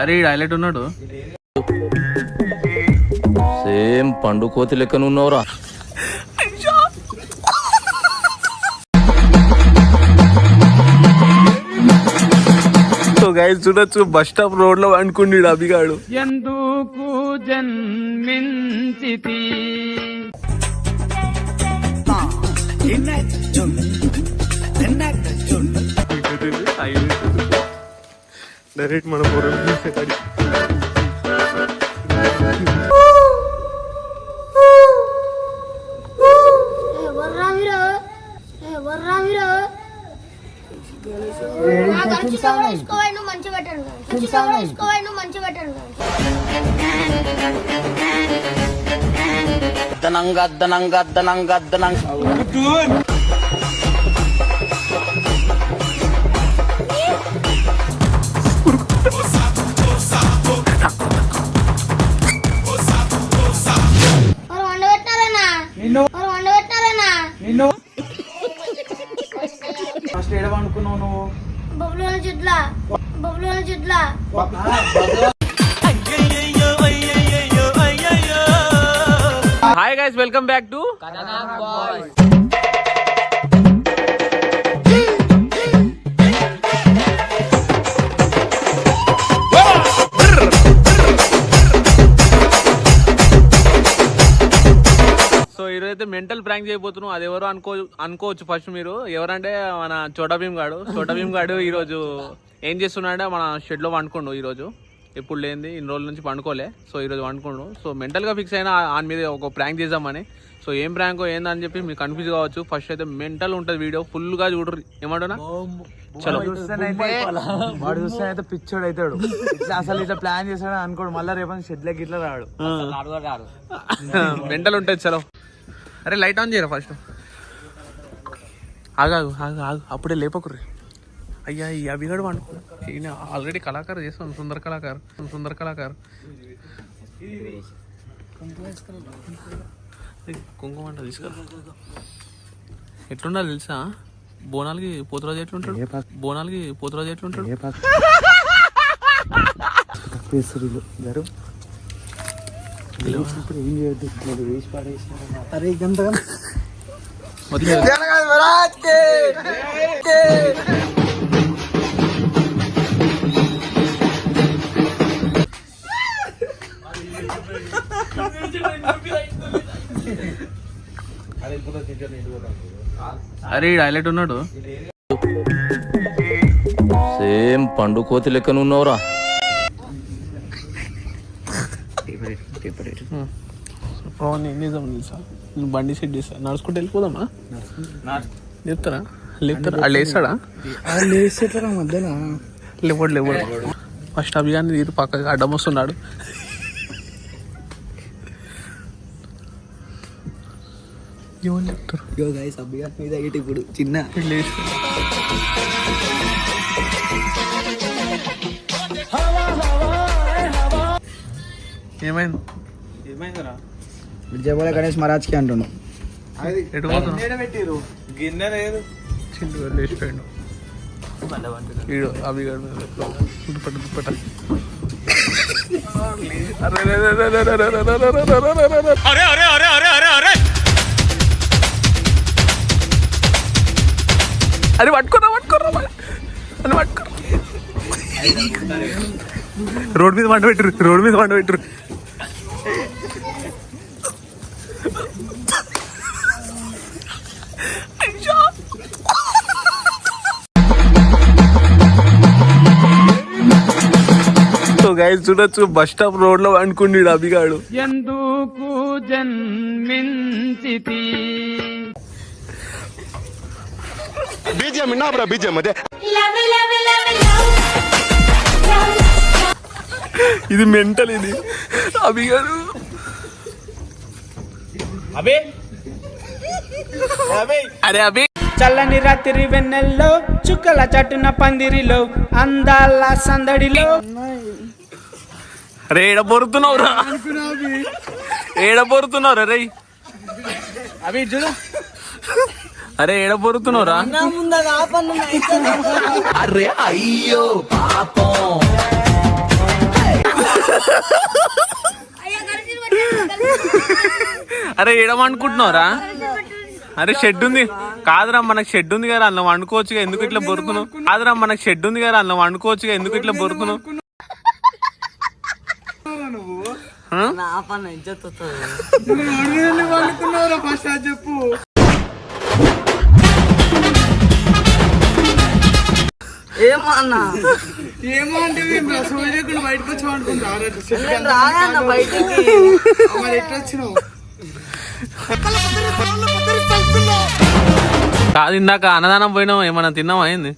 అరే హైలైట్ ఉన్నాడు. సేమ్ పండు కోతి లెక్కనున్నావురా. గైస్ చూడొచ్చు, బస్ స్టాప్ రోడ్ లో అనుకుండి అభిగాడు. ఎందుకు జన్మించితి డైరెక్ట్ మన పొరం అనుకున్నావు నువ్వు? Hi guys, welcome back to so ఈరోజైతే మెంటల్ ప్రాంక్ చేయబోతున్నాం. అది ఎవరో అనుకోవచ్చు ఫస్ట్ మీరు. ఎవరంటే మన చోటా భీమ్ గాడు ఈరోజు ఏం చేస్తున్నాడంటే మన షెడ్ లో వండుకోండు. ఈరోజు ఎప్పుడు లేనిది, ఇన్ని రోజుల నుంచి పండుకోలే. సో ఈరోజు వండుకోండు. సో మెంటల్ గా ఫిక్స్ అయినా ఆయన మీద ఒక ప్రాంక్ చేద్దామని. సో ఏం ప్రాంక్ ఏందని చెప్పి మీకు కన్ఫ్యూజ్ కావచ్చు. ఫస్ట్ అయితే మెంటల్ ఉంటుంది వీడియో, ఫుల్ గా చూడరు. ఏమంటున్నా చలో. వాడు చూస్తే అయితే పిచ్చోడు అవుతాడు. ఇట్లా అసలు ఇట్లా ప్లాన్ చేస్తాడు అనుకోడు. మళ్ళీ రేపు షెడ్ లెక్క ఇట్లా రాడు. మెంటల్ ఉంటుంది. చలో. అరే లైట్ ఆన్ చేయరా ఫస్ట్. ఆగాగు అప్పుడే లేపకుర్రి. అయ్యా ఈ అభిగాడు వండుకో. ఈయన ఆల్రెడీ కళాకారు చేస్తాం. సుందర కళాకారు కుంకుమ అంట తీసుకురా. ఎట్లుండాలి తెలుసా? బోనాలకి పోతురాజు ఎట్లుంటాడు? అరే హైలైట్ ఉన్నాడు. సేమ్ పండు కోతి లెక్కనున్నావురా. నిజం తెలుసా? నువ్వు బండి సెట్ చేస్తా, నడుచుకుంటూ వెళ్ళిపోదామా? లేపుతారా? వాళ్ళు వేస్తాడా? మధ్యలో లేవడు. ఫస్ట్ అభిగాన్ని తీరు పక్కగా అడ్డం వస్తున్నాడు. ఏమని చెప్తారు? ఇప్పుడు చిన్న ఏమైందిరా? విజయవాడ గణేష్ మహారాజ్ కి అంటున్నాను. ఎటు పోతున్నావు? గిన్నె లేదు, చిండు లేచిపోయాడు. అభిగాడు దుప్పట అది పట్టుకోరా అని పట్టుకోరా. రోడ్ మీద వంట పెట్టరు. గైస్ చూడొచ్చు, బస్ స్టాప్ రోడ్ లో అనుకుండి అభిగాడు. ఎందుకు జన్మించితి బీజేఎం విన్నావురా? బీజేఎం అదే. ఇది మెంటల్. ఇది అభిగాడు. అరే అభి, చల్లని రాత్రి వెన్నెల్లో చుక్కల చట్టున పందిరిలో అందాల సందడిలో. అరే ఏడ పొరుతున్నావురా రే? అవి చూడు. అరే ఏడ పొరుతున్నావురా? అరే అయ్యో పాపం. అరే ఏడమనుకుంటున్నావురా? అరే షెడ్ ఉంది కాదురా, మనకు షెడ్ ఉంది కదా అన్న వండుకోవచ్చుగా, ఎందుకు ఇట్లా బొరుకున్నావు? కాదురా, మనకు షెడ్ ఉంది కదా అన్న వండుకోవచ్చుగా, ఎందుకు ఇట్లా బొరుకున్నావు? చెప్పు ఏమో అన్న ఏమో అంటే సూర్యుడు బయటకు వచ్చి అనుకుంటా రాయన్న బయటికి మరి ఎట్లా వచ్చినావు? కాదు ఇందాక అన్నదానం పోయినావు, ఏమన్నా తిన్నావా ఏంది?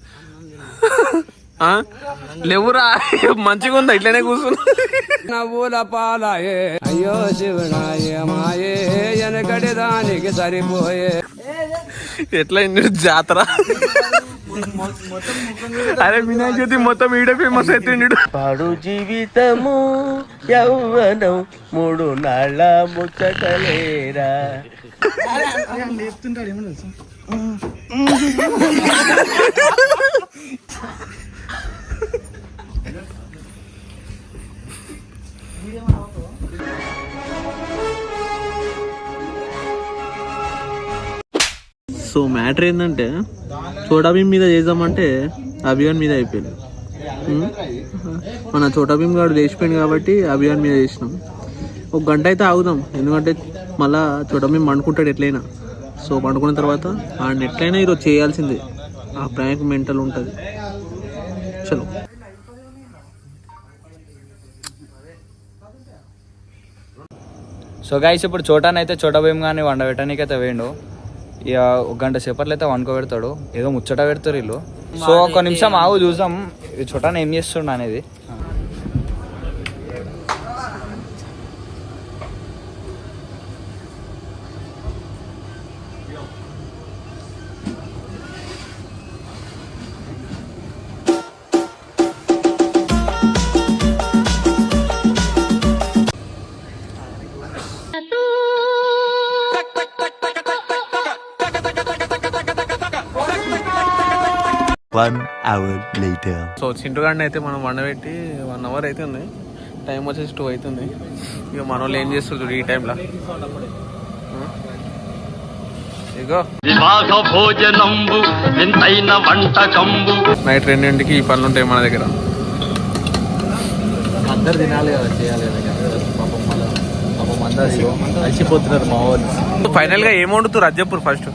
లేవురా, మంచిగా ఉందా ఇట్లనే కూర్చున్నా? నవ్వుల పాలాయే అయ్యో శివనాయ మాయే వెనకటి దానికి సరిపోయే. ఎట్లా జాతర? అరే వినాయక చవితి మొత్తం ఈడ ఫేమస్ అవుతుండడు. పాడు జీవితము యౌవనం 3 నాళ్ళ ముచ్చటలేరా. లేపుతుంటాడు ఏమో తెలుసా? సో మ్యాటర్ ఏంటంటే చోటాభీమ్ మీద చేద్దామంటే అభియాన్ మీద అయిపోయింది. మన చోటాభీమ్ గారు లేచిపోయింది కాబట్టి అభియాన్ మీద చేసినాం. 1 గంట అయితే ఆగుదాం, ఎందుకంటే మళ్ళా చోటాభీమ్ పండుకుంటాడు ఎట్లయినా. సో పండుకున్న తర్వాత ఆయన ఎట్లయినా ఈరోజు చేయాల్సిందే, ఆ ప్రాంక్ మెంటల్ ఉంటుంది. చలో సో గైస్ ఇప్పుడు చోటానైతే చోటా భీమ్ కానీ వండబెట్టడానికి అయితే వేయండు. ఇక 1 గంట సేపట్లో అయితే వండుకోబెడతాడు. ఏదో ముచ్చట పెడతారు వీళ్ళు. సో 1 నిమిషం ఆగు చూద్దాం ఈ చోటాను ఏం చేస్తుండ అనేది. సో చింటు గాడిని అయితే మనం వండబెట్టి 1 అవర్ అయితే ఉంది. టైం వచ్చేసి 2 అవుతుంది. ఇక మన వాళ్ళు ఏం చేస్తారు ఈ టైంలో? ఇగో నైట్ 2ంటికి ఈ పనులు ఉంటాయి మన దగ్గర. అందరు తినాలి కదా, చేయాలి కదా. పాపం మళ్ళీ పాపం అందరు అలసిపోతున్నారు మా వాళ్ళు. ఫైనల్ గా ఏం వండుతారు అది చెప్పు ఫస్ట్.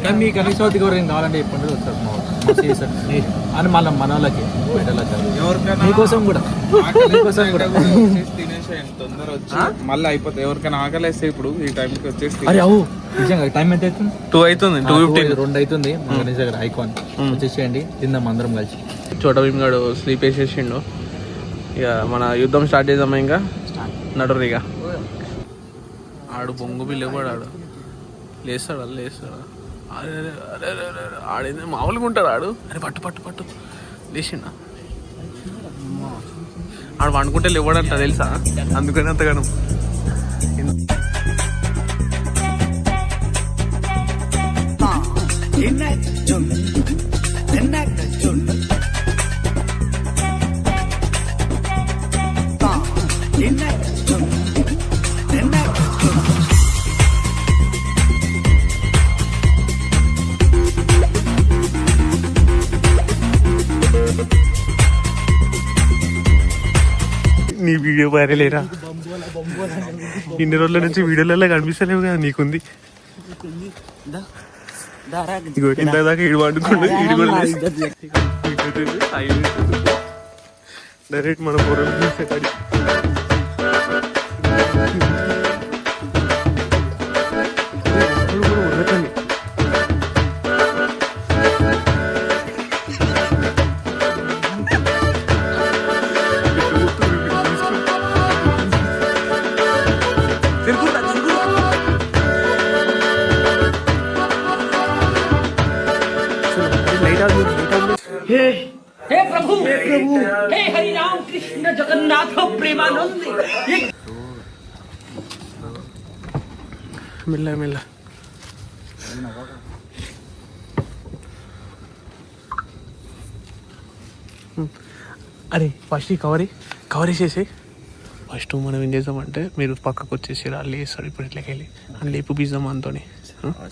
కానీ మీ కనీసం ఎవరికి కావాలంటే చెప్పండి వస్తారు మా వాళ్ళు అని మళ్ళీ మన వాళ్ళకి మీకోసం కూడా తొందర వచ్చి మళ్ళీ అయిపోతుంది. ఎవరికైనా ఆకలేస్తే ఇప్పుడు ఈ టైంకి వచ్చేసి అరే అవు నిజంగా టైం ఎంత అవుతుంది? 2 అవుతుంది, 2:15. 2 అవుతుంది. గణేష్ దగ్గర ఐకాన్ వచ్చేసేయండి, తిందాం అందరం కలిసి. చోటభీమ్ గాడు స్లీప్ వేసేసిండు. ఇక మన యుద్ధం స్టార్ట్ చేద్దామా? ఇంకా నడురు ఇక. ఆడు బొంగు బిల్లు కూడా ఆడు లేస్తాడు, అది లేస్తాడు. అరే అరే అరే అరే అరే ఆడేంది మామూలుగా ఉంటాడు ఆడు. అరే పట్టు పట్టు పట్టు లేచిండా? ఆడు వండుకుంటే లేవడంట తెలుసా, అందుకని అంతగానం. నీ వీడియో వైరలేరా? ఇన్ని రోజుల నుంచి వీడియోలలో కనిపిస్తలేవు కదా నీకుంది. ఇంతదాకా ఇడు వండుకోండు, ఇడు కూడా డైరెక్ట్ మన పొరలు చూసేటాడు. हे प्रभु हे हरि राम कृष्ण जगन्नाथ प्रेमानंद. मिला मिला అరే ఫస్ట్ ఈ కవర్ వేసేసి ఫస్ట్ మనం ఏం చేద్దామంటే మీరు పక్కకు వచ్చేసి అల్లి వేస్తాడు ఇప్పుడు ఇట్లకి వెళ్ళి అని లేపు బీజాం అంతోని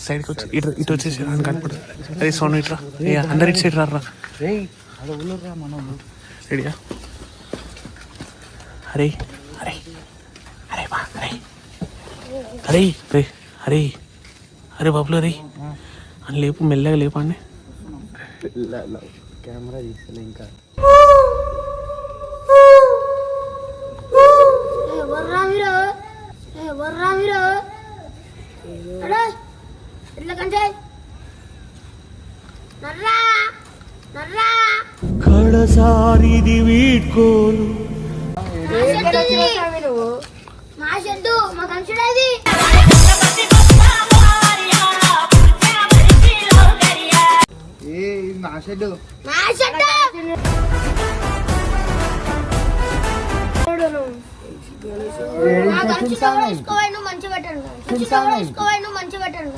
సైడ్కి వచ్చి ఇటు వచ్చేసి అని కనపడదు అరే సోను ఇట్రా అందరు ఇటు సైడ్ రారా రెడీయా అరే అరే అరే బా అరే అరే రే అరే అరే బాబులు అరే అని లేపు మెల్లగా లేపండి కెమెరా తీస్తలే ఇంకా కడసారిది వీడ్కోలు మా షెడ్డు మా కంచుడేది నా షెడ్ మా షెడ్డు మా కంచుడు వేసుకోవాలి నువ్వు మంచి పెట్టండి కంచుడు వేసుకోవాలి నువ్వు మంచి పెట్టండి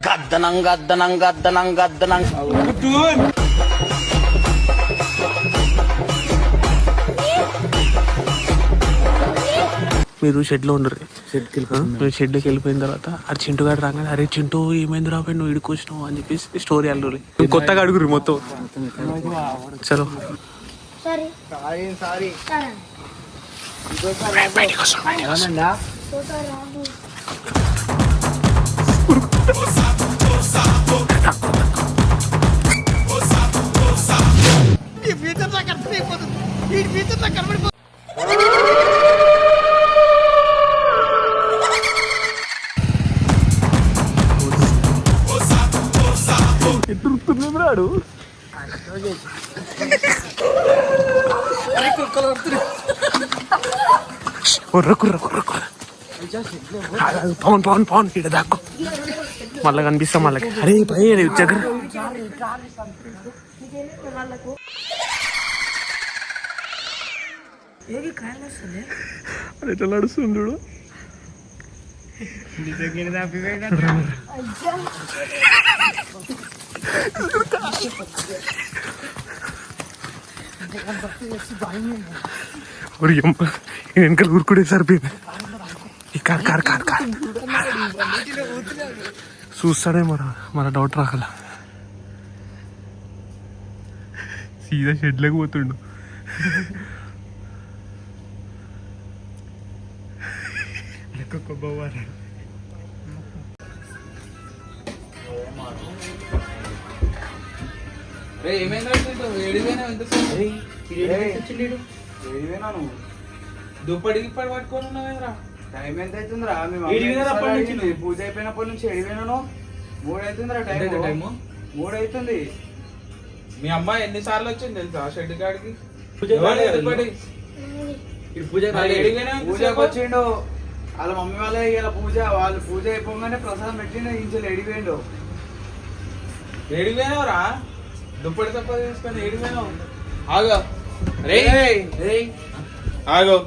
గద్దనం గద్దనం గద్దనం గద్దనం మీరు షెడ్లో ఉండరు మీరు షెడ్లోకి వెళ్ళిపోయిన తర్వాత ఆ చింటు గారు రాగానే అరే చింటూ ఏమైంది రాబోయే నువ్వు ఇడుకొచ్చినావు అని చెప్పేసి స్టోరీ అల్లురి కొత్తగా అడుగురు మొత్తం చలో బయటికి వస్తాం ఎదురుతున్నాడు కుర్ర కుర్ర కుర్ర కుర్ర పవన్ పవన్ పవన్ ఇక్కడ దాక్కో మళ్ళా కనిపిస్తాం మళ్ళీ అరే భయ దగ్గర అరే ఎట్లా నడుస్తుంది చూడు వెనకాల ఊరుకుడే సరిపోయింది ఈ కార్ కార్ కార్ కార్ చూస్తాడే మన డౌట్ రాకల సీదా షెడ్లోకి పోతుండు దుప్పటి గిప్పటి పట్టుకొని ఉన్నావేంద్రా టైం ఎంత అవుతుందిరా పూజ అయిపోయినప్పటి నుంచి ఎడిపోయినాను 3 అవుతుందిరా టైం 3 అవుతుంది మీ అమ్మాయి ఎన్నిసార్లు వచ్చింది తెలుసా షెడ్ కాడికి పూజకి వచ్చిండు వాళ్ళ మమ్మీ వాళ్ళే ఇలా వాళ్ళు పూజ అయిపోగానే ప్రసాదం పెట్టిండు ఇంచెలు ఎడిపోయిండు ఏడిపోయినావురా దుప్పటి తప్ప తీసుకొని ఏడిపోయినావు ఆగో రే ఆగో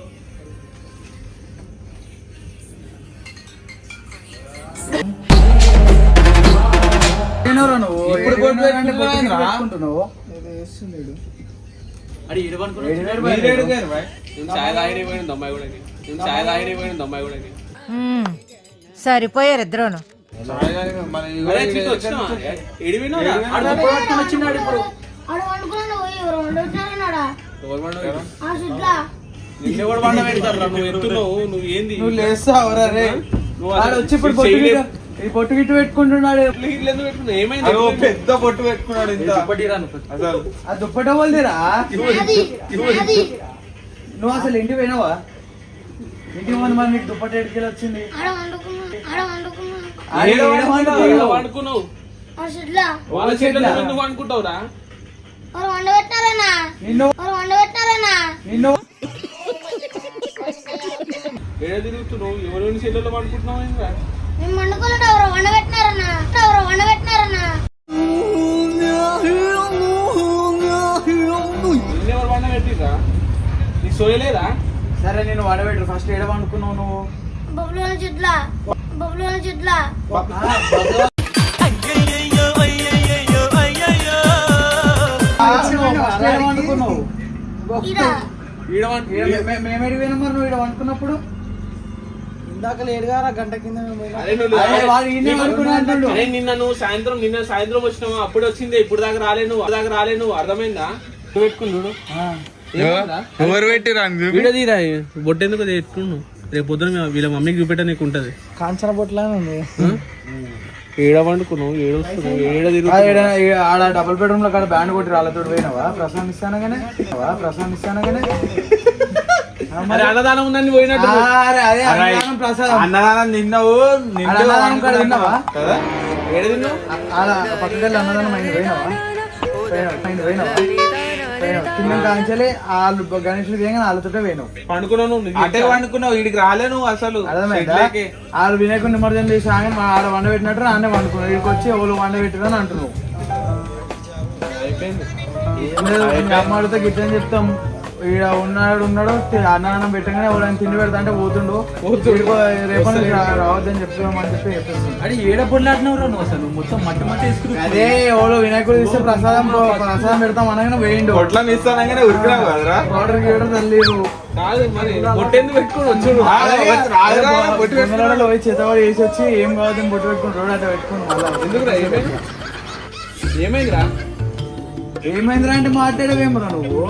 సరిపోయారు ఇద్దరును నువ్వు లేస్తావురా రే వచ్చి ఇప్పుడు పొట్టు గిట్టు పెట్టుకుంటున్నాడు పెద్ద పొట్టు పెట్టుకున్నాడు ఇంత అసలు ఆ దుప్పట వాళ్ళదిరా నువ్వు అసలు ఇంటికి పోయినావా ఇంటికి పోను మరి నీకు దుప్పట ఎడికెళ్ళి వచ్చింది అనుకున్నావు వాళ్ళ చెట్ల ఎందుకు అనుకుంటావురా నిన్ను ఏడ తిరుగుతున్నావు ఎవరెవరి చెల్లెల్లో అనుకుంటున్నావు మేము వండుకోలేదు ఎవరో వండబెట్టినారన్నా నీకు సోయలేదా? సరే నేను వడబెట్టు ఫస్ట్ ఏడవనుకున్నావు నువ్వు బొబ్బుల చెట్ల మేమేడి పోయినా మరి నువ్వు ఇక్కడ వండుకున్నప్పుడు ఇందాక లేడుగా గంట కింద నిన్న సాయంత్రం వచ్చినావు, అప్పుడు వచ్చింది, ఇప్పుడు దాకా రాలేను అర్థమైందా? పెట్టుకున్నాడు ఎవరు పెట్టిరా వీడియో తీరా, బొట్టెందుకు పెట్టుకున్నావు? రేపు పొద్దున వీళ్ళ మమ్మీకి చూపెట్టా నీకు ఉంటది. కాంచన బొట్లా ఉంది ఏడ వండుకున్నావు, ఏడ ఆడ డబుల్ బెడ్రూమ్ లో కాడ బ్యాండ్ కొట్టి రాళ్ళతో పోయినావా ప్రశాంతిస్తానగానే అన్నదానం ఉందని పోయినట్టు. అన్నదానం తిన్నావు తిన్నావా ఏడ తిన్నావు? పక్కకెళ్ళి అన్నదానం అయింది పోయినావా తిన్నాం కాంచాలి వాళ్ళు గణేషులు దిగంగా వాళ్ళతోటే పోయినావు పండుకున్నావు, అటే వండుకున్నావు, వీడికి రాలేను అసలు. అర్థమైందా? వాళ్ళు వినాయకుడు నిమజ్జనం చేసి ఆగని ఆడ వండ పెట్టినట్టు ఆడనే వండుకున్నావు. వీడికి వచ్చి ఎవరు వండ పెట్టిరని అంటున్నావు. ఏం లేదు అమ్మాడితో గిట్టని చెప్తాం. ఈడ ఉన్నాడు అన్నదానం పెట్టగానే ఎవరైనా తిండి పెడతా అంటే పోతుండు, రేపటి రావద్దని చెప్తామని చెప్పేసి అది ఏడ పొట్లాడినవు నువ్వు అసలు మొత్తం మట్టి వేసుకుని. అదే ఎవరు వినాయకుడు తీస్తే ప్రసాదం పెడతాం అనగానే వేయండు పొట్లం ఇస్తానగానే ఉరికినావు కదరా. ఆర్డర్ గీయడం తల్లేదు కాదు మరి బొట్టెందుకు పెట్టుకుని వచ్చాడు. పోయి చేతవాడు వేసి వచ్చి ఏం కావద్దని బొట్టు పెట్టుకుని రోడ్ అట్లా పెట్టుకుని మళ్ళీ ఎందుకురా ఏమైందిరా? ఏమైందిరా అంటే మాట్లాడేవేమరా నువ్వు?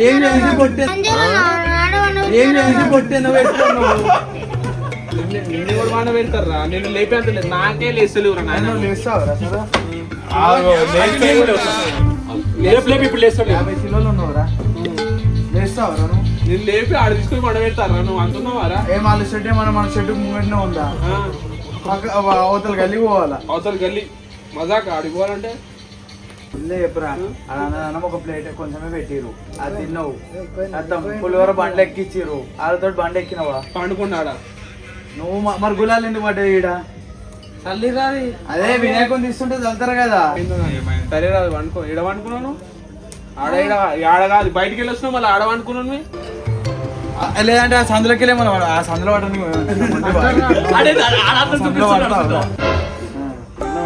ఏం చేసి పొట్టే నువ్వు పెట్టుకున్నావు? నిన్ను కూడా మాట పెడతారా? నేను లేపేంతలేదు, నాకే లేస్తలేవురా నాయన. లేస్తావరా సరే లేపు ఇప్పుడు లేస్తాడు. 50 కిలోలు ఉన్నావురా, లేస్తావరా నువ్వు? నేను లేపి ఆడ తీసుకుని మాట పెడతారా నువ్వు అంటున్నావారా? ఏం వాళ్ళ షెడ్ మన షెడ్ ముంగట్నే ఉందా? అవతల గల్లీ పోవాలా? అవతల గల్లీ మజాక్ ఆడిపోవాలంటే చెప్పురా అన్నం ఒక ప్లేట్ కొంచెమే పెట్టిరు, అది తిన్నావు. పులిహోర బండ్లు ఎక్కిచ్చిర్రు, వాళ్ళతో బండి ఎక్కినవా? పండుకున్నాడా నువ్వు మరి గులాలు ఎందుకు పడ్డాయి ఈడ? తల్లి రాది అదే వినాయకుని తీస్తుంటే చల్తారు కదా. సరే రాదు వండుకో. ఈడ వండుకున్నాను ఆడ ఆడ కాదు, బయటికి వెళ్ళి వస్తున్నావు మళ్ళీ ఆడ వండుకున్నాను. లేదంటే ఆ సందులోకి వెళ్ళే మనం ఆ సందులో పడడానికి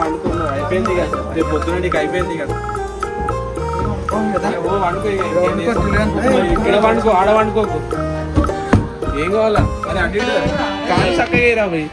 వండుకున్నావు అయిపోయింది కదా, రేపు పొద్దున నీకు అయిపోయింది కదా. వండుకో ఇక్కడ వండుకో, ఆడ వండుకోకు. ఏం కావాలా మరి అడ్డు కానీ చక్కగా రా పోయి.